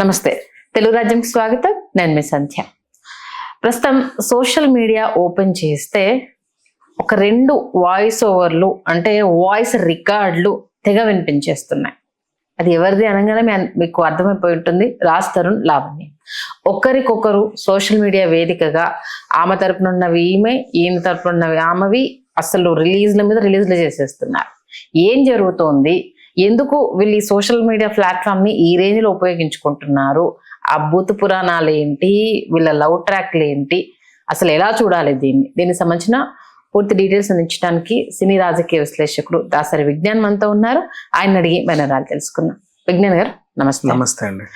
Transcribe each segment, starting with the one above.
నమస్తే, తెలుగు రాజ్యంకి స్వాగతం. నేను మీ సంధ్య. ప్రస్తుతం సోషల్ మీడియా ఓపెన్ చేస్తే ఒక 2 వాయిస్ ఓవర్లు అంటే వాయిస్ రికార్డులు తెగ వినిపించేస్తున్నాయి. అది ఎవరిది అనగానే మీకు అర్థమైపోయి ఉంటుంది, రాజ్ తరుణ్, లావణ్య. ఒకరికొకరు సోషల్ మీడియా వేదికగా ఆమె తరపున ఉన్నవి ఈమె, ఈయన తరపున ఉన్నవి ఆమెవి అసలు రిలీజ్లు చేసేస్తున్నారు. ఏం జరుగుతోంది, ఎందుకు వీళ్ళు ఈ సోషల్ మీడియా ప్లాట్ఫామ్ ని ఈ రేంజ్ లో ఉపయోగించుకుంటున్నారు, ఆ భూత పురాణాలు ఏంటి, వీళ్ళ లవ్ ట్రాక్లు ఏంటి, అసలు ఎలా చూడాలి దీనికి సంబంధించిన పూర్తి డీటెయిల్స్ అందించడానికి సినీ రాజకీయ విశ్లేషకుడు దాసరి విజ్ఞాన్ మనతో ఉన్నారు. ఆయన అడిగి వినరాలు తెలుసుకున్నాం. విజ్ఞాన్ గారు నమస్తే. నమస్తే అండి.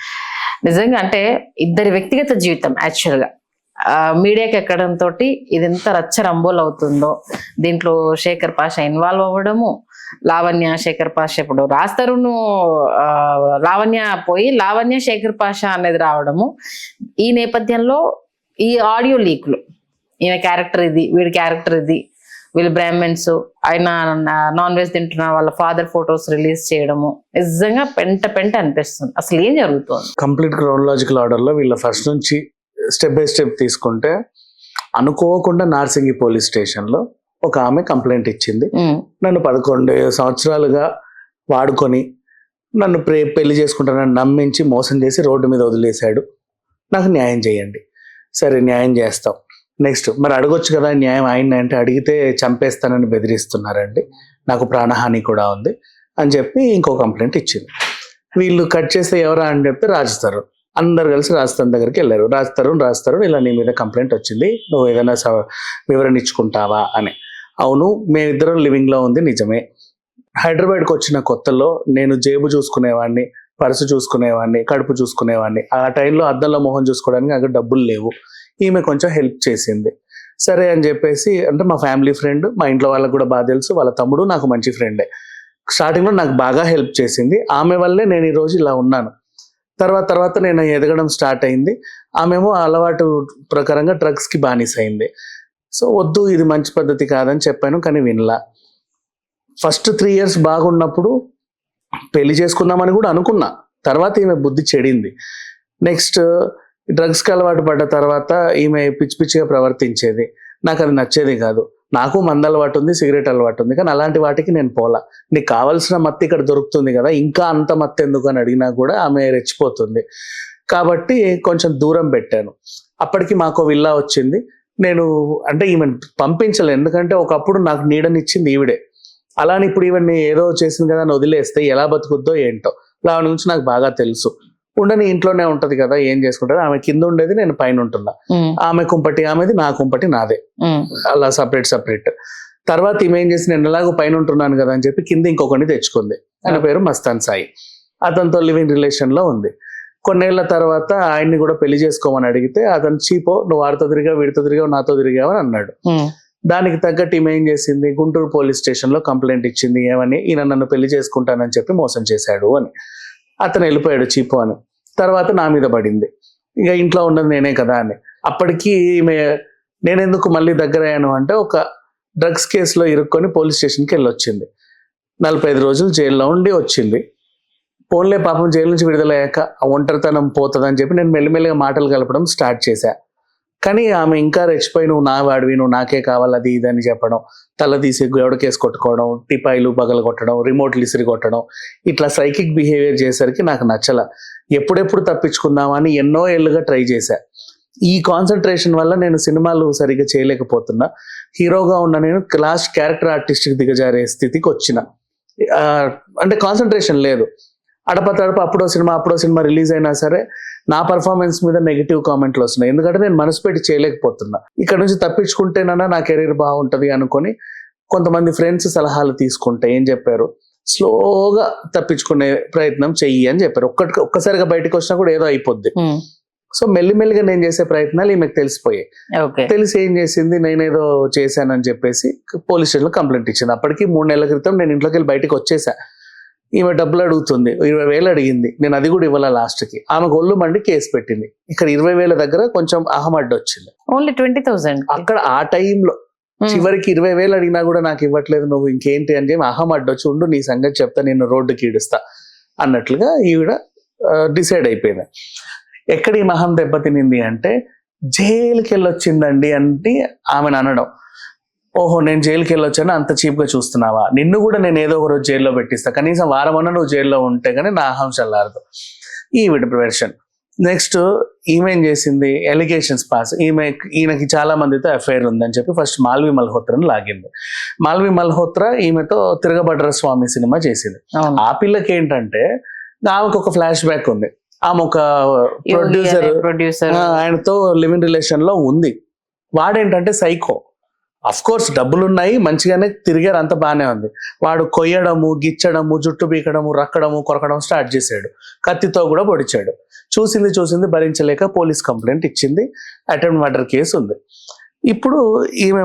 నిజంగా అంటే ఇద్దరి వ్యక్తిగత జీవితం యాక్చువల్ గా మీడియాకి ఎక్కడంతో ఇది ఎంత రచ్చరంబోలు అవుతుందో, దీంట్లో శేఖర్ పాషా ఇన్వాల్వ్ అవ్వడము, లావణ్య శేఖర్ పాషా, ఇప్పుడు రాజ్ తరుణ్ లావణ్య పోయి లావణ్య శేఖర్ పాషా అనేది రావడము, ఈ నేపథ్యంలో ఈ ఆడియో లీక్లు, ఈయన క్యారెక్టర్ ఇది, వీడి క్యారెక్టర్ ఇది, వీళ్ళు బ్రాహ్మణ్స్, ఆయన నాన్ వెజ్ తింటున్న వాళ్ళ ఫాదర్ ఫొటోస్ రిలీజ్ చేయడము, నిజంగా పెంట అనిపిస్తుంది. అసలు ఏం జరుగుతుంది? కంప్లీట్ క్రోనలాజికల్ ఆర్డర్ లో వీళ్ళ ఫస్ట్ నుంచి స్టెప్ బై స్టెప్ తీసుకుంటే, అనుకోకుండా నార్సింగి పోలీస్ స్టేషన్ లో ఒక ఆమె కంప్లైంట్ ఇచ్చింది. నన్ను 11 సంవత్సరాలుగా వాడుకొని నన్ను పెళ్లి చేసుకుంటానని నమ్మించి మోసం చేసి రోడ్డు మీద వదిలేశాడు, నాకు న్యాయం చేయండి. సరే, న్యాయం చేస్తాం. నెక్స్ట్ మరి అడగొచ్చు కదా న్యాయం ఆయన అంటే, అడిగితే చంపేస్తానని బెదిరిస్తున్నారండి, నాకు ప్రాణహాని కూడా ఉంది అని చెప్పి ఇంకో కంప్లైంట్ ఇచ్చింది. వీళ్ళు కట్ చేస్తే ఎవరా అని చెప్తే రాజ్ తరుణ్. అందరు కలిసి రాజ్ తరుణ్ దగ్గరికి వెళ్ళారు. రాజ్ తరుణ్ ఇలా నీ మీద కంప్లైంట్ వచ్చింది, నువ్వు ఏదైనా వివరణ ఇచ్చుకుంటావా అని. అవును, మేమిద్దరం లివింగ్ లో ఉంది నిజమే. హైదరాబాద్కి వచ్చిన కొత్తలో నేను జేబు చూసుకునేవాడిని, పర్సు చూసుకునేవాడిని, కడుపు చూసుకునేవాడిని. ఆ టైంలో అద్దంలో మొహం చూసుకోవడానికి అక్కడ డబ్బులు లేవు. ఈమె కొంచెం హెల్ప్ చేసింది. సరే అని చెప్పేసి, అంటే మా ఫ్యామిలీ ఫ్రెండ్, మా ఇంట్లో వాళ్ళకు కూడా బాగా తెలుసు, వాళ్ళ తమ్ముడు నాకు మంచి ఫ్రెండే. స్టార్టింగ్లో నాకు బాగా హెల్ప్ చేసింది. ఆమె వల్లే నేను ఈరోజు ఇలా ఉన్నాను. తర్వాత నేను ఎదగడం స్టార్ట్ అయింది. ఆమెమో అలవాటు ప్రకారంగా డ్రగ్స్కి బానిస అయింది. సో వద్దు, ఇది మంచి పద్ధతి కాదని చెప్పాను, కానీ వినలా. ఫస్ట్ 3 years బాగున్నప్పుడు పెళ్లి చేసుకుందామని కూడా అనుకున్నా. తర్వాత ఈమె బుద్ధి చెడింది. నెక్స్ట్ డ్రగ్స్కి అలవాటు పడ్డ తర్వాత ఈమె పిచ్చిగా ప్రవర్తించేది. నాకు అది నచ్చేది కాదు. నాకు మంద అలవాటు ఉంది, సిగరెట్ అలవాటు ఉంది, కానీ అలాంటి వాటికి నేను పోలా. నీకు కావాల్సిన మత్తి ఇక్కడ దొరుకుతుంది కదా, ఇంకా అంత మత్తి ఎందుకు అని అడిగినా కూడా ఆమె రెచ్చిపోతుంది. కాబట్టి కొంచెం దూరం పెట్టాను. అప్పటికి మాకు విల్లా వచ్చింది. నేను అంటే ఈమెను పంపించలే, ఎందుకంటే ఒకప్పుడు నాకు నీడనిచ్చింది ఈవిడే. అలానే ఇప్పుడు ఈవెన్ ఏదో చేసింది కదా అని వదిలేస్తే ఎలా బతుకుద్దో ఏంటో. దాని గురించి నాకు బాగా తెలుసు. ఉండని ఇంట్లోనే ఉంటది కదా, ఏం చేసుకుంటారు. ఆమె కింద ఉండేది, నేను పైన ఉంటున్నా. ఆమె కుంపటి ఆమెది, నా కుంపటి నాదే, అలా సపరేట్. తర్వాత ఈమె ఏం చేసి, నేను ఎలాగో పైన ఉంటున్నాను కదా అని చెప్పి కింద ఇంకొకరిని తెచ్చుకుంది. ఆయన పేరు మస్తాన్ సాయి. అతనితో లివింగ్ రిలేషన్ లో ఉంది. కొన్నేళ్ల తర్వాత ఆయన్ని కూడా పెళ్లి చేసుకోమని అడిగితే, అతను చీపో, నువ్వు వాడితో తిరిగావు, వీడితో తిరిగావు, నాతో తిరిగావని అన్నాడు. దానికి తగ్గట్టు ఈమె ఏం చేసింది, గుంటూరు పోలీస్ స్టేషన్ లో కంప్లైంట్ ఇచ్చింది. ఏమని, ఈయన నన్ను పెళ్లి చేసుకుంటానని చెప్పి మోసం చేశాడు అని. అతను వెళ్ళిపోయాడు చీపో అని. తర్వాత నా మీద పడింది, ఇక ఇంట్లో ఉన్నది నేనే కదా అని. అప్పటికి ఈమె నేనెందుకు మళ్ళీ దగ్గర అయ్యాను అంటే, ఒక డ్రగ్స్ కేసులో ఇరుక్కొని పోలీస్ స్టేషన్కి వెళ్ళొచ్చింది. 45 రోజులు జైల్లో ఉండి వచ్చింది. పోన్లే పాపం, జైలు నుంచి విడుదలయ్యాక ఆ ఒంటరితనం పోతుందని చెప్పి నేను మెల్లిమెల్లిగా మాటలు కలపడం స్టార్ట్ చేశా. కానీ ఆమె ఇంకా రెచ్చిపోయి, నువ్వు నా వాడివి, నువ్వు నాకే కావాలి, అది ఇది అని చెప్పడం, తల తీసి గోడకేసి కొట్టుకోవడం, టిపాయిలు పగల కొట్టడం, రిమోట్లు ఇసిరి కొట్టడం, ఇట్లా సైకిక్ బిహేవియర్ చేసరికి నాకు నచ్చల. ఎప్పుడెప్పుడు తప్పించుకుందామని ఎన్నో ఏళ్ళుగా ట్రై చేశా. ఈ కాన్సన్ట్రేషన్ వల్ల నేను సినిమాలు సరిగ్గా చేయలేకపోతున్నా. హీరోగా ఉన్న నేను లాస్ట్ క్యారెక్టర్ ఆర్టిస్ట్కి దిగజారే స్థితికి వచ్చిన. అంటే కాన్సన్ట్రేషన్ లేదు. అడప అప్పుడో సినిమా రిలీజ్ అయినా సరే నా పర్ఫార్మెన్స్ మీద నెగిటివ్ కామెంట్లు వస్తున్నాయి. ఎందుకంటే నేను మనసు పెట్టి చేయలేకపోతున్నా. ఇక్కడ నుంచి తప్పించుకుంటేనన్నా నా కెరీర్ బాగుంటది అనుకొని కొంతమంది ఫ్రెండ్స్ సలహాలు తీసుకుంటే ఏం చెప్పారు, స్లోగా తప్పించుకునే ప్రయత్నం చెయ్యి అని చెప్పారు. ఒక్కసారిగా బయటకు వచ్చినా కూడా ఏదో అయిపోద్ది. సో మెల్లిమెల్లిగా నేను చేసే ప్రయత్నాలు ఈమెకు తెలిసిపోయాయి. తెలిసి ఏం చేసింది, నేనేదో చేశానని చెప్పేసి పోలీస్ స్టేషన్లో కంప్లైంట్ ఇచ్చింది. అప్పటికి 3 నెలల క్రితం నేను ఇంట్లోకి వెళ్ళి బయటకు వచ్చేసా. ఈమె డబ్బులు అడుగుతుంది, 20,000 అడిగింది. నేను అది కూడా ఇవ్వాల. లాస్ట్కి ఆమెకు ఒళ్ళు మండి కేసు పెట్టింది. ఇక్కడ 20,000 దగ్గర కొంచెం అహమడ్డ వచ్చింది. ఓన్లీ 20,000 అక్కడ ఆ టైంలో చివరికి 20,000 అడిగినా కూడా నాకు ఇవ్వట్లేదు, నువ్వు ఇంకేంటి అని చెప్పి అహమడ్డ వచ్చి, ఉండు నీ సంగతి చెప్తా, నేను రోడ్డుకి ఈడుస్తా అన్నట్లుగా ఈవిడ డిసైడ్ అయిపోయింది. ఎక్కడ ఈ మహం దెబ్బతినింది అంటే జైలుకి వెళ్ళొచ్చిందండి అంటే ఆమెను అనడం, ఓహో నేను జైలుకి వెళ్ళొచ్చాను అంత చీప్గా చూస్తున్నావా, నిన్ను కూడా నేను ఏదో ఒక రోజు జైల్లో పెట్టిస్తా, కనీసం వారమన్నా నువ్వు జైల్లో ఉంటే కానీ నా అహం చల్లారదు. ఈవిడ వెర్షన్. నెక్స్ట్ ఈమె ఏం చేసింది, ఎలిగేషన్స్ పాస్, ఈయనకి చాలా మందితో అఫైర్ ఉందని చెప్పి ఫస్ట్ మాల్వి మల్హోత్రాని లాగింది. మాల్వి మల్హోత్రా ఈమెతో తిరగబడ్ర స్వామి సినిమా చేసింది. ఆ పిల్లకి ఏంటంటే ఆమెకు ఒక ఫ్లాష్ బ్యాక్ ఉంది, ఆమె ఒక ప్రొడ్యూసర్ ఆయనతో లివ్ ఇన్ రిలేషన్ లో ఉంది. వాడేంటంటే సైకో. అఫ్ కోర్స్ డబ్బులున్నాయి, మంచిగానే తిరిగారు, అంత బాగానే ఉంది. వాడు కొయ్యడము, గిచ్చడము, జుట్టు బీకడము, రక్కడము, కొరకడం స్టార్ట్ చేశాడు. కత్తితో కూడా పొడిచాడు. చూసింది భరించలేక పోలీస్ కంప్లైంట్ ఇచ్చింది. అటెంప్ట్ మర్డర్ కేసు ఉంది. ఇప్పుడు ఈమె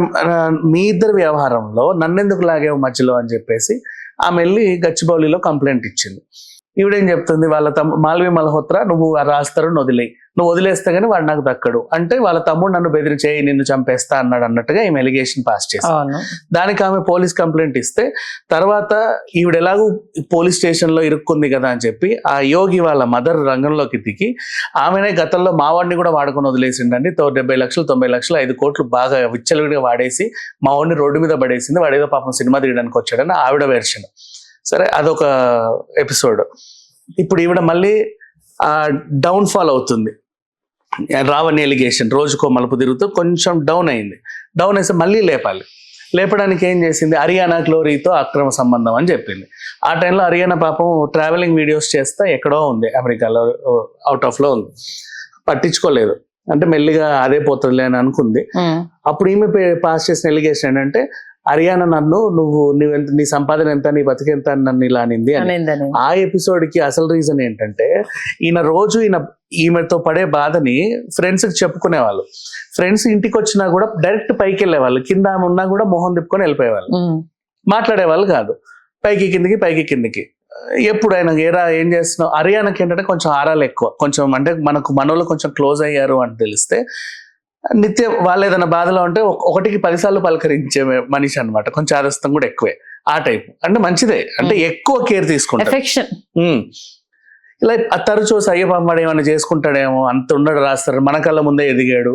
మీ ఇద్దరి వ్యవహారంలో నన్నెందుకు లాగేవు మధ్యలో అని చెప్పేసి ఆమె వెళ్ళి గచ్చిబౌలిలో కంప్లైంట్ ఇచ్చింది. ఈవిడేం చెప్తుంది, వాళ్ళ మాల్వి మల్హోత్రా నువ్వు రాస్తారని వదిలేయి, నువ్వు వదిలేస్తే గానీ వాడు నాకు దక్కడు అంటే వాళ్ళ తమ్ముడు నన్ను బెదిరించేయి, నిన్ను చంపేస్తా అన్నాడు అన్నట్టుగా ఈమె ఎలిగేషన్ పాస్ చేసింది. దానికి ఆమె పోలీస్ కంప్లైంట్ ఇస్తే తర్వాత ఈవిడ ఎలాగూ పోలీస్ స్టేషన్ లో ఇరుక్కుంది కదా అని చెప్పి ఆ యోగి వాళ్ళ మదర్ రంగంలోకి దిగి ఆమెనే గతంలో మావాడిని కూడా వాడుకొని వదిలేసిండండి, 70 లక్షలు 90 లక్షలు 5 కోట్లు బాగా విచ్చలవిడిగా వాడేసి మావాడిని రోడ్డు మీద పడేసింది, వాడేదో పాపం సినిమా తీయడానికి వచ్చాడని ఆవిడ వెర్షన్. సరే అదొక ఎపిసోడ్. ఇప్పుడు ఈవిడ మళ్ళీ డౌన్ ఫాల్ అవుతుంది. రావణి ఎలిగేషన్ రోజుకో మలుపు తిరుగుతూ కొంచెం డౌన్ అయింది. డౌన్ అయితే మళ్ళీ లేపడానికి ఏం చేసింది, హరియానా గ్లోరీతో అక్రమ సంబంధం అని చెప్పింది. ఆ టైంలో హరియానా పాపం ట్రావెలింగ్ వీడియోస్ చేస్తా ఎక్కడో ఉంది, అమెరికాలో అవుట్ ఆఫ్ లో ఉంది, పట్టించుకోలేదు. అంటే మెల్లిగా అదే పోతుందిలే అని అనుకుంది. అప్పుడు ఈమె పాస్ చేసిన ఎలిగేషన్ ఏంటంటే హరియానా నువ్వెంత, నీ సంపాదన ఎంత, నీ బతికెంత అని నన్ను ఇలా అనింది అని. ఆ ఎపిసోడ్ కి అసలు రీజన్ ఏంటంటే ఈమెతో పడే బాధని ఫ్రెండ్స్ కి చెప్పుకునేవాళ్ళు. ఫ్రెండ్స్ ఇంటికి వచ్చినా కూడా డైరెక్ట్ పైకి వెళ్ళేవాళ్ళు, కింద ఆమె ఉన్నా కూడా మొహం తిప్పుకొని వెళ్ళిపోయేవాళ్ళు, మాట్లాడేవాళ్ళు కాదు. పైకి కిందికి ఎప్పుడు ఆయన ఏం చేస్తున్నావు. హరియానాకి ఏంటంటే కొంచెం ఆరాలు ఎక్కువ, కొంచెం అంటే మనోళ్ళు కొంచెం క్లోజ్ అయ్యారు అని తెలిస్తే నిత్యం వాళ్ళు ఏదైనా బాధలో ఉంటే 1కి 10 సార్లు పలకరించే మనిషి అనమాట. కొంచెం ఆదస్తం కూడా ఎక్కువే ఆ టైప్. అంటే మంచిదే, అంటే ఎక్కువ కేర్ తీసుకుంటారు. ఇలా తరచూ అయ్యప్ప ఏమైనా చేసుకుంటాడేమో, అంత ఉన్నాడు రాస్తారు, మన కళ్ళ ముందే ఎదిగాడు,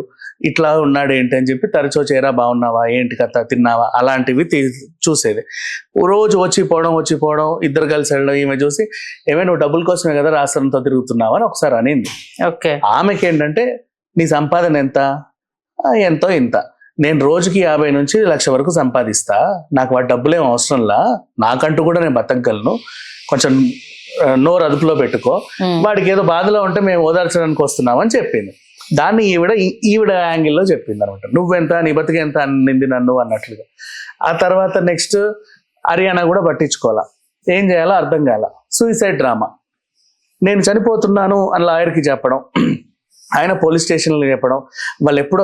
ఇట్లా ఉన్నాడు ఏంటి అని చెప్పి తరచూ చేరా బాగున్నావా, ఏంటి కథ, తిన్నావా, అలాంటివి చూసేది. రోజు వచ్చిపోవడం, ఇద్దరు కలిసి వెళ్ళడం. ఈమె చూసి ఏమైనా నువ్వు డబ్బుల కోసమే కదా రాస్తారంతో తిరుగుతున్నావా అని ఒకసారి అనింది. ఆమెకి ఏంటంటే నీ సంపాదన ఎంతో ఇంత, నేను రోజుకి 50 నుంచి 1,00,000 వరకు సంపాదిస్తా, నాకు వాటి డబ్బులేం అవసరంలా, నాకంటూ కూడా నేను బతకగలను, కొంచెం నోరు అదుపులో పెట్టుకో, వాడికి ఏదో బాధలో ఉంటే మేము ఓదార్చడానికి వస్తున్నాం అని చెప్పింది. దాన్ని ఈవిడ యాంగిల్లో చెప్పింది అనమాట. నువ్వెంత, నీ బతికెంత అనింది నన్ను అన్నట్లుగా. ఆ తర్వాత నెక్స్ట్ హరియానా కూడా పట్టించుకోవాలా, ఏం చేయాలో అర్థం కాల. సూసైడ్ డ్రామా, నేను చనిపోతున్నాను అని లాయర్కి చెప్పడం, ఆయన పోలీస్ స్టేషన్లో చెప్పడం, వాళ్ళు ఎప్పుడు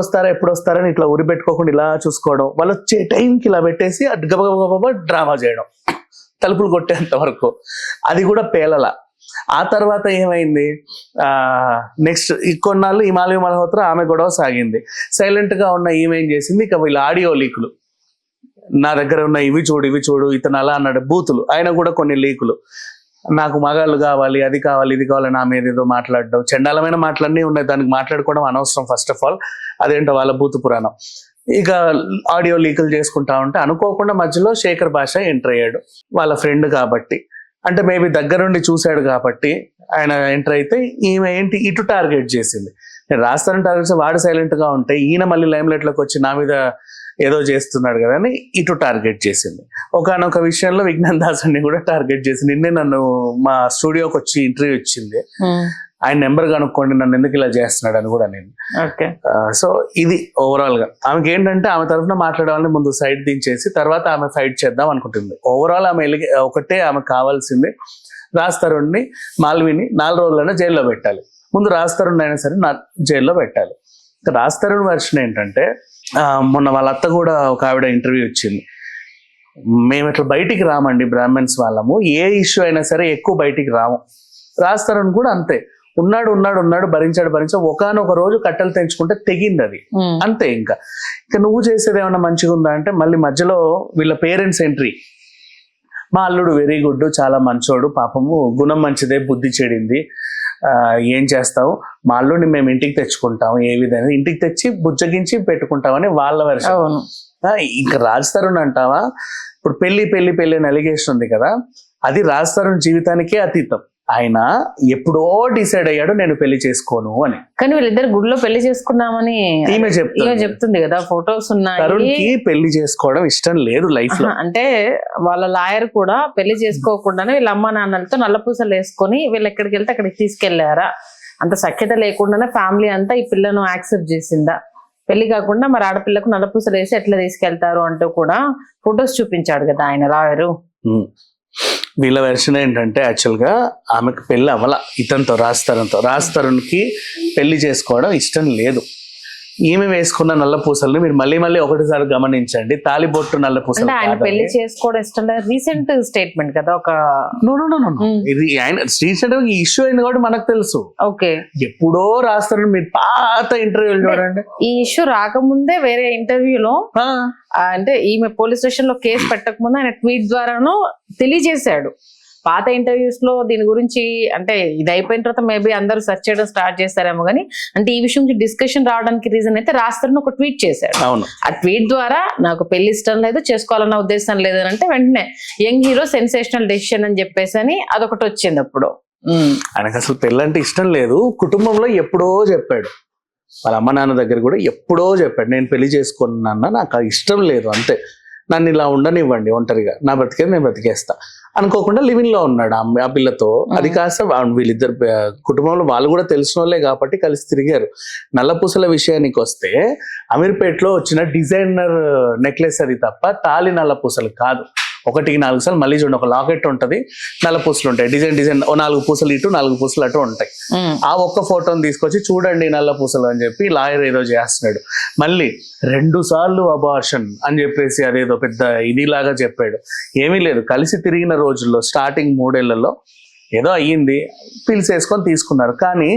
వస్తారని ఇట్లా ఉరి పెట్టుకోకుండా ఇలా చూసుకోవడం, వాళ్ళు వచ్చే టైంకి ఇలా పెట్టేసి గబగబ డ్రామా చేయడం, తలుపులు కొట్టేంత వరకు. అది కూడా పేలల. ఆ తర్వాత ఏమైంది, నెక్స్ట్ కొన్నాళ్ళు ఈ మాల్వి మల్హోత్రా ఆమె గొడవ సాగింది. సైలెంట్ గా ఉన్న ఈమె ఏం చేసింది, ఇక వీళ్ళ ఆడియో లీకులు, నా దగ్గర ఉన్న ఇవి చూడు ఇతను అలా అన్నాడు, బూతులు, ఆయన కూడా కొన్ని లీకులు, నాకు మగాళ్ళు కావాలి, అది కావాలి, ఇది కావాలి, నా మీద ఏదో మాట్లాడడం, చండాలమైన మాటలన్నీ ఉన్నాయి, దానికి మాట్లాడుకోవడం అనవసరం. ఫస్ట్ ఆఫ్ ఆల్ అదేంటో వాళ్ళ భూత పురాణం. ఇక ఆడియో లీకులు చేసుకుంటా ఉంటే అనుకోకుండా మధ్యలో శేఖర్ భాష ఎంటర్ అయ్యాడు, వాళ్ళ ఫ్రెండ్ కాబట్టి, అంటే మేబీ దగ్గరుండి చూశాడు కాబట్టి ఆయన ఎంటర్ అయితే ఈమె ఏంటి ఇటు టార్గెట్ చేసింది. నేను రాస్తానని టార్గెట్ చేసి వాడు సైలెంట్ గా ఉంటే ఈయన మళ్ళీ లైమ్ లైట్ లోకి వచ్చి నా మీద ఏదో చేస్తున్నాడు కదా అని ఇటు టార్గెట్ చేసింది. ఒకనొక విషయంలో విజ్ఞాన్ దాస్ అని కూడా టార్గెట్ చేసింది. నిన్నే నన్ను మా స్టూడియోకి వచ్చి ఇంటర్వ్యూ ఇచ్చింది, ఆయన నెంబర్ కనుక్కోండి నన్ను ఎందుకు ఇలా చేస్తున్నాడు అని కూడా నేను. సో ఇది ఓవరాల్ గా ఆమెకి ఏంటంటే ఆమె తరఫున మాట్లాడే వాళ్ళని ముందు సైడ్ దించేసి తర్వాత ఆమె ఫైట్ చేద్దాం అనుకుంటుంది. ఓవరాల్ ఆమె ఒకటే ఆమెకు కావాల్సింది, రాజ్ తరుణ్ని మాల్విని 4 రోజులైనా జైల్లో పెట్టాలి. ముందు రాజ్ తరుణ్ అయినా సరే జైల్లో పెట్టాలి. రాజ్ తరుణ్ వర్షన్ ఏంటంటే మొన్న వాళ్ళ అత్త కూడా ఒక ఆవిడ ఇంటర్వ్యూ ఇచ్చింది, మేము ఇట్లా బయటికి రామండి బ్రాహ్మణ్స్ వాళ్ళము, ఏ ఇష్యూ అయినా సరే ఎక్కువ బయటికి రాము. రాజ్ తరుణ్ కూడా అంతే, ఉన్నాడు భరించాడు ఒకనొక రోజు కట్టెలు తెంచుకుంటే తెగింది అది అంతే. ఇంకా నువ్వు చేసేది ఏమన్నా మంచిగా ఉందా అంటే మళ్ళీ మధ్యలో వీళ్ళ పేరెంట్స్ ఎంట్రీ, మా అల్లుడు వెరీ గుడ్, చాలా మంచోడు, పాపము గుణం మంచిదే, బుద్ధి చెడింది, ఏం చేస్తావు మా అల్లుడిని మేము ఇంటికి తెచ్చుకుంటాం ఏ విధంగా ఇంటికి తెచ్చి బుజ్జగించి పెట్టుకుంటామని వాళ్ళ వెర్షన్. అవును. ఇంకా రాజ్ తరుణ్ అంటావా, ఇప్పుడు పెళ్లి అని అలిగేషన్ ఉంది కదా, అది రాజ్ తరుణ్ జీవితానికే అతీతం. ఆయన ఎప్పుడో డిసైడ్ అయ్యాడు నేను పెళ్లి చేసుకోను అని. కానీ వీళ్ళిద్దరు గుడిలో పెళ్లి చేసుకున్నామని ఈమె చెప్తుంది కదా, ఫొటోస్ ఉన్నాయి. తరుణ్ కి పెళ్లి చేసుకోవడం ఇష్టం లేదు లైఫ్ లో. అంటే వాళ్ళ లాయర్ కూడా పెళ్లి చేసుకోకుండానే వీళ్ళ అమ్మా నాన్నలతో నల్లపూసలు వేసుకొని వీళ్ళు ఎక్కడికి వెళ్తే అక్కడికి తీసుకెళ్లారా, అంత సఖ్యత లేకుండానే ఫ్యామిలీ అంతా ఈ పిల్లను యాక్సెప్ట్ చేసిందా, పెళ్లి కాకుండా మరి ఆడపిల్లకు నల్లపూసలు వేసి ఎట్లా తీసుకెళ్తారు అంటూ కూడా ఫొటోస్ చూపించాడు కదా ఆయన లాయరు. వీళ్ళ వెర్షన్ ఏంటంటే యాక్చువల్ గా ఆమెకు పెళ్లి అవ్వాల ఇతనితో రాజ్ తరుణ్కి పెళ్లి చేసుకోవడం ఇష్టం లేదు. ఈమె వేసుకున్న నల్ల పూసల్ని మీరు మళ్ళీ ఒకటిసారి గమనించండి, తాలిబొట్టు నల్ల పూసలు. ఆయన పెళ్లి చేసుకోవడం ఇష్టం లేదు, రీసెంట్ స్టేట్మెంట్ కదా ఒక. ఇది ఆయన రీసెంట్ ఈ ఇష్యూ అయింది కాబట్టి మనకు తెలుసు. ఓకే, ఎప్పుడో రాస్తారు, మీరు పాత ఇంటర్వ్యూలు చూడండి. ఈ ఇష్యూ రాకముందే వేరే ఇంటర్వ్యూలో అంటే ఈమె పోలీస్ స్టేషన్ లో కేసు పెట్టక ముందు ఆయన ట్వీట్ ద్వారాను తెలియజేశాడు. పాత ఇంటర్వ్యూస్ లో దీని గురించి అంటే ఇది అయిపోయిన తర్వాత మేబీ అందరూ సెర్చ్ చేయడం స్టార్ట్ చేస్తారేమో కానీ, అంటే ఈ విషయం డిస్కషన్ రావడానికి రీజన్ అయితే రాస్తారని ఒక ట్వీట్ చేశాడు. ఆ ట్వీట్ ద్వారా నాకు పెళ్లి ఇష్టం లేదు, చేసుకోవాలన్న ఉద్దేశం లేదు అని అంటే వెంటనే యంగ్ హీరో సెన్సేషనల్ డెసిషన్ అని చెప్పేసి అని అదొకటి వచ్చింది. అప్పుడు ఆయనకు అసలు పెళ్ళంటే ఇష్టం లేదు, కుటుంబంలో ఎప్పుడో చెప్పాడు, వాళ్ళ అమ్మ నాన్న దగ్గర కూడా ఎప్పుడో చెప్పాడు నేను పెళ్లి చేసుకున్నా, నాకు ఇష్టం లేదు అంతే, నన్ను ఇలా ఉండనివ్వండి ఒంటరిగా, నా బ్రతికేది నేను బ్రతికేస్తా అనుకోకుండా లివింగ్ లో ఉన్నాడు ఆ పిల్లతో. అది కాస్త వీళ్ళిద్దరు కుటుంబంలో వాళ్ళు కూడా తెలిసిన వాళ్ళే కాబట్టి కలిసి తిరిగారు. నల్లపూసల విషయానికి వస్తే అమీర్పేటలో వచ్చిన డిజైనర్ నెక్లెస్ అది తప్ప తాళి నల్లపూసలు కాదు. 1-4 సార్లు మళ్ళీ చూడండి, ఒక లాకెట్ ఉంటది, నల్ల పూసలు ఉంటాయి, డిజైన్ 4 పూసలు ఇటు 4 పూసలు అటు ఉంటాయి. ఆ ఒక్క ఫోటోని తీసుకొచ్చి చూడండి నల్ల పూసలు అని చెప్పి లాయర్ ఏదో చేస్తున్నాడు. మళ్ళీ 2 సార్లు అబార్షన్ అని చెప్పేసి అదేదో పెద్ద ఇదిలాగా చెప్పాడు. ఏమీ లేదు, కలిసి తిరిగిన రోజుల్లో స్టార్టింగ్ 3 ఏళ్లలో ఏదో అయ్యింది, పిల్స్ వేసుకొని తీసుకున్నారు. కానీ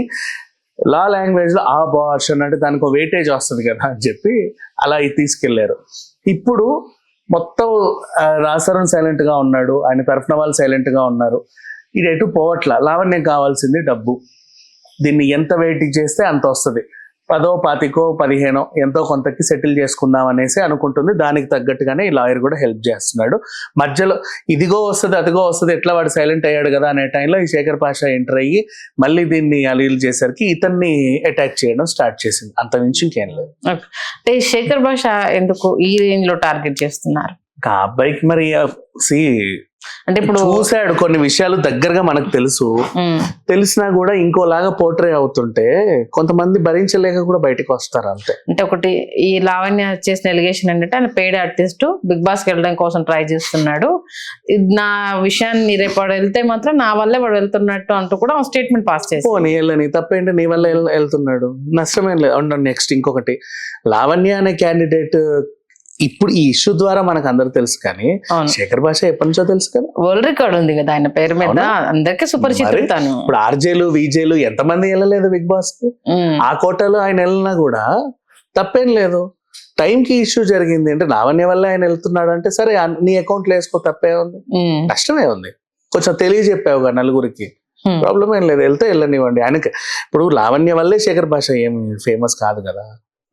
లా లాంగ్వేజ్ లో అబార్షన్ అంటే దానికి ఒక వెయిటేజ్ వస్తుంది కదా అని చెప్పి అలా తీసుకెళ్లారు. ఇప్పుడు మొత్తం రాజతరుణ్ సైలెంట్ గా ఉన్నాడు, ఆయన తరఫున వాళ్ళు సైలెంట్ గా ఉన్నారు. ఇది ఎటు పోవట్ల. లావణ్యం కావాల్సింది డబ్బు, దీన్ని ఎంత వెయిటింగ్ చేస్తే అంత వస్తుంది, 10, 20, 15 ఎంతో కొంతకి సెటిల్ చేసుకుందాం అనేసి అనుకుంటుంది. దానికి తగ్గట్టుగానే ఈ లాయర్ కూడా హెల్ప్ చేస్తున్నాడు. మధ్యలో ఇదిగో వస్తుంది అదిగో వస్తుంది, ఎట్లా వాడు సైలెంట్ అయ్యాడు కదా అనే టైంలో ఈ శేఖర్ పాషా ఎంటర్ అయ్యి మళ్ళీ దీన్ని అలీల్ చేసరికి ఇతన్ని అటాక్ చేయడం స్టార్ట్ చేసింది. అంత మించి ఇంకేం లేదు. అంటే శేఖర్ పాషా ఎందుకు ఈ రేంజ్ లో టార్గెట్ చేస్తున్నారు? ఆ అబ్బాయికి మరి అంటే ఇప్పుడు చూసాడు కొన్ని విషయాలు దగ్గరగా మనకు తెలుసు, తెలిసినా కూడా ఇంకోలాగా పోర్ట్రే అవుతుంటే కొంతమంది భరించలేక కూడా బయటకు వస్తారు అంతే. అంటే ఒకటి ఈ లావణ్య చేసిన ఎలిగేషన్ ఏంటంటే ఆయన పెయిడ్ ఆర్టిస్ట్ బిగ్ బాస్ కి వెళ్ళడం కోసం ట్రై చేస్తున్నాడు, నా విషయాన్ని రేపు వాడు వెళ్తే మాత్రం నా వల్లే వాడు వెళ్తున్నట్టు అంటూ కూడా స్టేట్మెంట్ పాస్ చేసి నీ వెళ్ళని తప్పేంటి, నీ వల్ల వెళ్తున్నాడు, నష్టమేం లేదు. నెక్స్ట్ ఇంకొకటి, లావణ్య అనే క్యాండిడేట్ ఇప్పుడు ఈ ఇష్యూ ద్వారా మనకు అందరు తెలుసు, కానీ శేఖర్ భాష ఎప్పటి నుంచో తెలుసు కదా, వరల్డ్ రికార్డ్ ఉంది కదా ఆయన పేరు మీద, అందరికీ సుపరిచితాను. ఇప్పుడు ఆర్జేలు విజేలు ఎంతమంది వెళ్ళలేదు బిగ్ బాస్ కి, ఆ కోటలో ఆయన వెళ్ళినా కూడా తప్పేం లేదు. టైంకి ఇష్యూ జరిగింది అంటే లావణ్య వల్ల ఆయన వెళ్తున్నాడు అంటే సరే నీ అకౌంట్లో వేసుకో, తప్పే ఉంది, నష్టమే ఉంది. కొంచెం తెలియజెప్పావు కదా నలుగురికి, ప్రాబ్లం ఏం లేదు, వెళ్తే వెళ్ళనివ్వండి. ఆయనకి ఇప్పుడు లావణ్య వల్లే శేఖర్ భాష ఏమి ఫేమస్ కాదు కదా,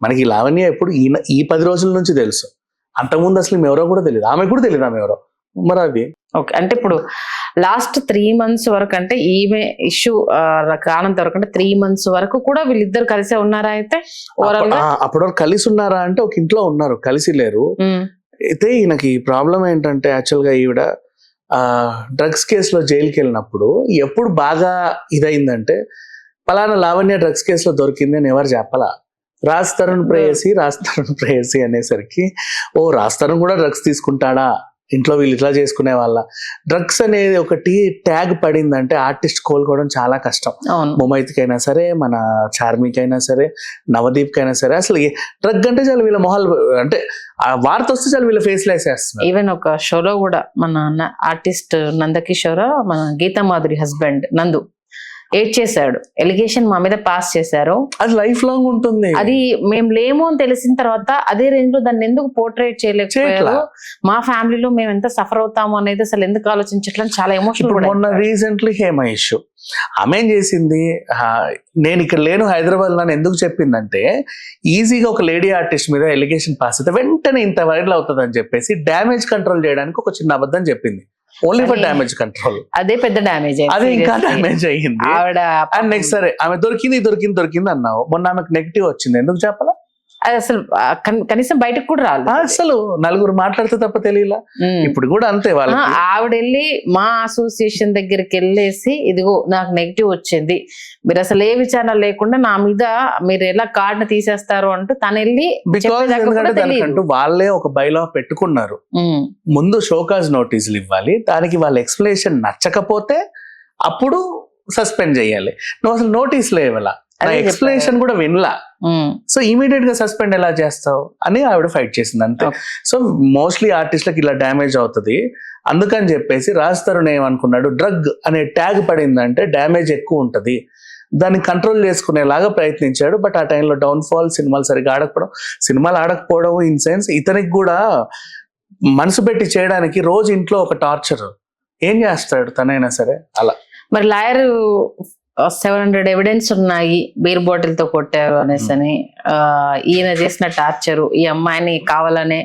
మనకి లావణ్య ఎప్పుడు ఈ 10 రోజుల నుంచి తెలుసు, అంతకుముందు అసలు ఎవరో కూడా తెలియదు, ఆమె కూడా తెలియదు ఆమె ఎవరో. మరి అది ఓకే. అంటే ఇప్పుడు లాస్ట్ 3 months వరకు అంటే ఈమె ఇష్యూ కానంత వరకు అంటే 3 months వరకు కూడా వీళ్ళిద్దరు కలిసే ఉన్నారా? అయితే అప్పటి వరకు కలిసి ఉన్నారా అంటే ఒక ఇంట్లో ఉన్నారు, కలిసి లేరు. అయితే ఈయనకి ప్రాబ్లం ఏంటంటే యాక్చువల్ గా ఈవిడ డ్రగ్స్ కేసులో జైలుకి వెళ్ళినప్పుడు ఎప్పుడు బాగా ఇదైందంటే పలానా లావణ్య డ్రగ్స్ కేసులో దొరికింది అని ఎవరు చెప్పలా. రాజ్ తరుణ్ ప్రేయసి అనేసరికి రాజ్ తరుణ్ కూడా డ్రగ్స్ తీసుకుంటాడా, ఇంట్లో వీళ్ళు ఇట్లా చేసుకునే వాళ్ళ. డ్రగ్స్ అనేది ఒకటి ట్యాగ్ పడిందంటే ఆర్టిస్ట్ కోలుకోవడం చాలా కష్టం. ముమైత్కైనా సరే, మన చార్మికైనా సరే, నవదీప్కైనా సరే, అసలు డ్రగ్ అంటే చాలు వీళ్ళ మొహాలు, అంటే ఆ వార్త వస్తే చాలు వీళ్ళ ఫేస్ లో వేసేస్తున్నారు. ఈవెన్ ఒక షోలో కూడా మన ఆర్టిస్ట్ నందకిషోర్, మన గీతా మాధురి హస్బెండ్ నందు, ఏడ్చేశాడు. ఎలిగేషన్ మా మీద పాస్ చేశారు, అది లైఫ్ లాంగ్ ఉంటుంది. అది మేము లేము అని తెలిసిన తర్వాత అదే రేంజ్ లో దాన్ని ఎందుకు పోర్ట్రేట్ చేయలేకపోయారు, మా ఫ్యామిలీలో మేము ఎంత సఫర్ అవుతాము అనేది అసలు ఎందుకు ఆలోచించట్లని చాలా ఎమోషనల్. మొన్న రీసెంట్లీ హేమ ఇష్యూ, ఆమె ఏం చేసింది, నేను ఇక్కడ లేను హైదరాబాద్ నన్ను ఎందుకు చెప్పిందంటే, ఈజీగా ఒక లేడీ ఆర్టిస్ట్ మీద ఎలిగేషన్ పాస్ అయితే వెంటనే ఇంత వైరల్ అవుతుంది అని చెప్పేసి డ్యామేజ్ కంట్రోల్ చేయడానికి ఒక చిన్న అబద్ధం చెప్పింది. Only for damage control. అదే పెద్ద డ్యామేజ్, అదే ఇంకా డ్యామేజ్ అయ్యింది. ఆవిడ అండ్ నెక్స్ట్ సరే ఆమె దొరికింది అన్నావు, మొన్న ఆమెకు నెగిటివ్ వచ్చింది, ఎందుకు చెప్పాలా? అది అసలు కనీసం బయటకు కూడా రాలేదు. అసలు నలుగురు మాట్లాడితే తప్ప తెలియలా. ఇప్పుడు కూడా అంతే. వాళ్ళు ఆవిడ వెళ్ళి మా అసోసియేషన్ దగ్గరికి వెళ్ళేసి, ఇదిగో నాకు నెగిటివ్ వచ్చింది, మీరు అసలు ఏ విచారణ లేకుండా నా మీద మీరు ఎలా కార్డ్ ని తీసేస్తారు అంటూ తను వెళ్ళి, దానికంటూ వాళ్ళే ఒక బైలా పెట్టుకున్నారు. ముందు షోకాజ్ నోటీసులు ఇవ్వాలి, దానికి వాళ్ళ ఎక్స్ప్లెనేషన్ నచ్చకపోతే అప్పుడు సస్పెండ్ చేయాలి. నువ్వు అసలు నోటీసులు ఇవ్వాల, ఎక్స్ప్లెనేషన్ కూడా వినలా, సో ఇమీడియట్ గా సస్పెండ్ ఎలా చేస్తావు అని ఆవిడ ఫైట్ చేసింది అంతే. సో మోస్ట్లీ ఆర్టిస్ట్లకు ఇలా డ్యామేజ్ అవుతుంది, అందుకని చెప్పేసి రాజ్ తరుణ్ ఏమనుకున్నాడు, డ్రగ్ అనే ట్యాగ్ పడిందంటే డ్యామేజ్ ఎక్కువ ఉంటది, దాన్ని కంట్రోల్ చేసుకునేలాగా ప్రయత్నించాడు. బట్ ఆ టైంలో డౌన్ఫాల్, సినిమాలు సరిగా ఆడకపోవడం ఇన్ సెన్స్ ఇతనికి కూడా మనసు పెట్టి చేయడానికి రోజు ఇంట్లో ఒక టార్చర్, ఏం చేస్తాడు తనైనా సరే అలా. మరి లాయర్ 700 ఎవిడెన్స్ ఉన్నాయి బీర్ బాటిల్ తో కొట్టారు అనేసి అని, ఈయన చేసిన టార్చరు, ఈ అమ్మాయిని కావాలనే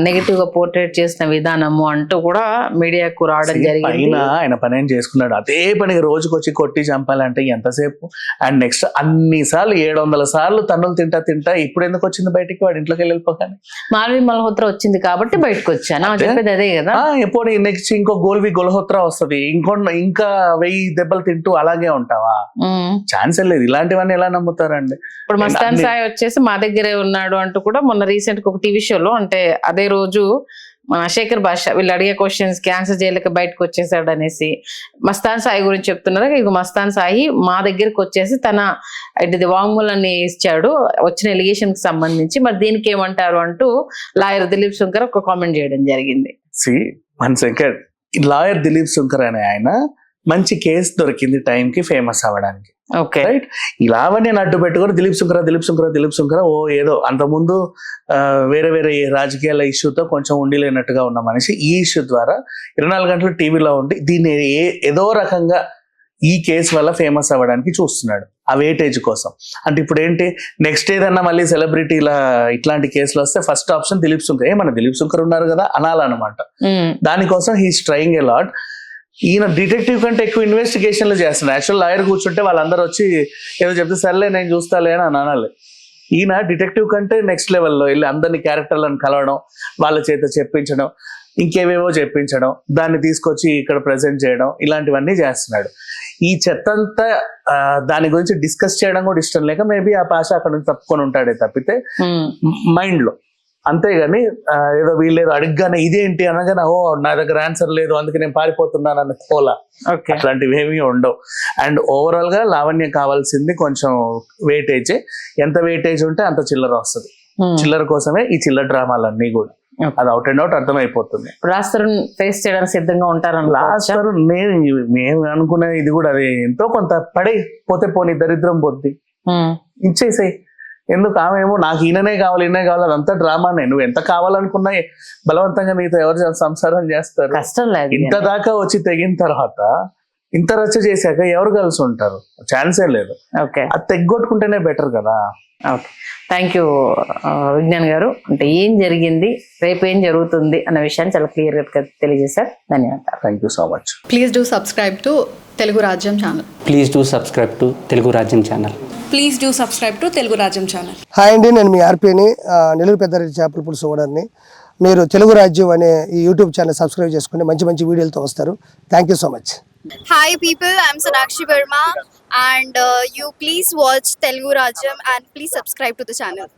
నెగిటివ్ గా పోర్ట్రేట్ చేసిన విధానము అంటూ కూడా మీడియాకు రావడం జరిగింది. ఆయన పని ఏం చేసుకున్నాడు, అదే పనిగా రోజుకి వచ్చి కొట్టి చంపాలంటే ఎంతసేపు. అండ్ నెక్స్ట్ అన్ని సార్లు 700 సార్లు తన్నులు తింటా ఇప్పుడు ఎందుకు వచ్చింది బయటికి, వాడి ఇంట్లోకి వెళ్ళిపోగానే మాల్వి మల్హోత్రా వచ్చింది కాబట్టి బయటకు వచ్చాను చెప్పేది అదే కదా. ఎప్పుడు నెక్స్ట్ ఇంకో గోల్హోత్రా వస్తుంది, ఇంకా 1000 దెబ్బలు తింటూ అలాగే ఉంటావా? ఛాన్స్ లేదు. ఇలాంటివన్నీ ఎలా నమ్ముతారండి? ఇప్పుడు మస్తాన్ సాయి వచ్చేసి మా దగ్గరే ఉన్నాడు అంటూ కూడా మొన్న రీసెంట్ ఒక టీవీ షోలో, అంటే అదే రోజు మన శేఖర్ భాష వీళ్ళు అడిగే క్వశ్చన్స్ కి ఆన్సర్ చేయలేక బయటకు వచ్చేసాడు అనేసి మస్తాన్ సాయి గురించి చెప్తున్నారు. ఇక మస్తాన్ సాయి మా దగ్గరికి వచ్చేసి తన వాంగ్మూలాన్ని ఇచ్చాడు వచ్చిన ఎలిగేషన్ కి సంబంధించి, మరి దీనికి ఏమంటారు అంటూ లాయర్ దిలీప్ శంకర్ ఒక కామెంట్ చేయడం జరిగింది. లాయర్ దిలీప్ శంకర్ అనే ఆయన మంచి కేసు దొరికింది టైంకి ఫేమస్ అవ్వడానికి. ఓకే రైట్, ఇలావన్నీ అడ్డు పెట్టుకొని దిలీప్ శంకర ఓ ఏదో అంతకుముందు వేరే రాజకీయాల ఇష్యూతో కొంచెం ఉండిలేనట్టుగా ఉన్న మనిషి ఈ ఇష్యూ ద్వారా 24 గంటలు టీవీలో ఉండి దీన్ని ఏదో రకంగా ఈ కేసు వల్ల ఫేమస్ అవ్వడానికి చూస్తున్నాడు, ఆ వెయిటేజ్ కోసం. అంటే ఇప్పుడు ఏంటి, నెక్స్ట్ ఏదన్నా మళ్ళీ సెలబ్రిటీ ఇట్లాంటి కేసులు వస్తే ఫస్ట్ ఆప్షన్ దిలీప్ శంకర్, మన దిలీప్ శంకర్ ఉన్నారు కదా అనాలన్నమాట. దానికోసం హీస్ ట్రయింగ్ ఎ లాట్. ఈయన డిటెక్టివ్ కంటే ఎక్కువ ఇన్వెస్టిగేషన్లు చేస్తున్నాడు. యాక్చువల్ లాయర్ కూర్చుంటే వాళ్ళందరూ వచ్చి ఏదో చెప్తే సర్లే నేను చూస్తాలే అని అనాలి. ఈయన డిటెక్టివ్ కంటే నెక్స్ట్ లెవెల్లో వెళ్ళి అందరినీ క్యారెక్టర్లను కలవడం, వాళ్ళ చేత చెప్పించడం, ఇంకేవేవో చెప్పించడం, దాన్ని తీసుకొచ్చి ఇక్కడ ప్రెజెంట్ చేయడం, ఇలాంటివన్నీ చేస్తున్నాడు. ఈ చెత్తంతా దాని గురించి డిస్కస్ చేయడం కూడా ఇష్టం లేక మేబీ ఆ భాష అక్కడ నుంచి తప్పుకొని ఉంటాడే తప్పితే మైండ్ లో, అంతేగాని ఏదో వీళ్ళేదో అడిగ్గానే ఇదేంటి అనగానే ఓ నా దగ్గర ఆన్సర్ లేదు అందుకే నేను పారిపోతున్నాను అన్న పోలా, అట్లాంటివి ఏమీ ఉండవు. అండ్ ఓవరాల్ గా లావణ్య కావాల్సింది కొంచెం వెయిటేజ్, ఎంత వెయిటేజ్ ఉంటే అంత చిల్లర వస్తుంది. చిల్లర కోసమే ఈ చిల్లర డ్రామాలన్నీ కూడా, అది అవుట్ అండ్ అవుట్ అర్థమైపోతుంది. రాస్తారు ఫేస్ చేయడానికి సిద్ధంగా ఉంటారు. రాస్తారు మేము అనుకునే ఇది కూడా అదే, ఎంతో కొంత పడే పోతే పోనీ దరిద్రం పొద్ది ఇచ్చేసాయి. ఎందుకు ఆమె ఏమో నాకు ఈయననే కావాలి అదంతా డ్రామానే. నువ్వు ఎంత కావాలనుకున్నా బలవంతంగా నీతో ఎవరు సంసారం చేస్తారు? కష్టం లేదు. ఇంత దాకా వచ్చి తెగిన తర్వాత ఇంత రచ్చ చేశాక ఎవరు కలిసి ఉంటారు? ఛాన్సే లేదు. ఓకే, అది తెగ్గొట్టుకుంటేనే బెటర్ కదా. ఓకే, థ్యాంక్ యూ విజ్ఞాన్ గారు. అంటే ఏం జరిగింది, రేపు ఏం జరుగుతుంది అన్న విషయాన్ని చాలా క్లియర్ గా తెలియజేశారు. ధన్యవాదాలు. Thank you so much. Please do subscribe to Telugu Rajyam channel. Please do subscribe to Telugu Rajyam channel. Please do subscribe to Telugu Rajyam channel. Hi అండి, నేను మీ ఆర్పీని, నెల్లూరు పెద్దారెడ్డి చేపల పులుసు ఓనర్ని. మీరు తెలుగు రాజ్యం అనే ఈ యూట్యూబ్ ఛానల్ సబ్స్క్రైబ్ చేసుకుని మంచి వీడియోలతో వస్తారు. Thank you so much. Hi people, I'm Sonakshi Verma and you please watch Telugu Rajyam and please subscribe to the channel.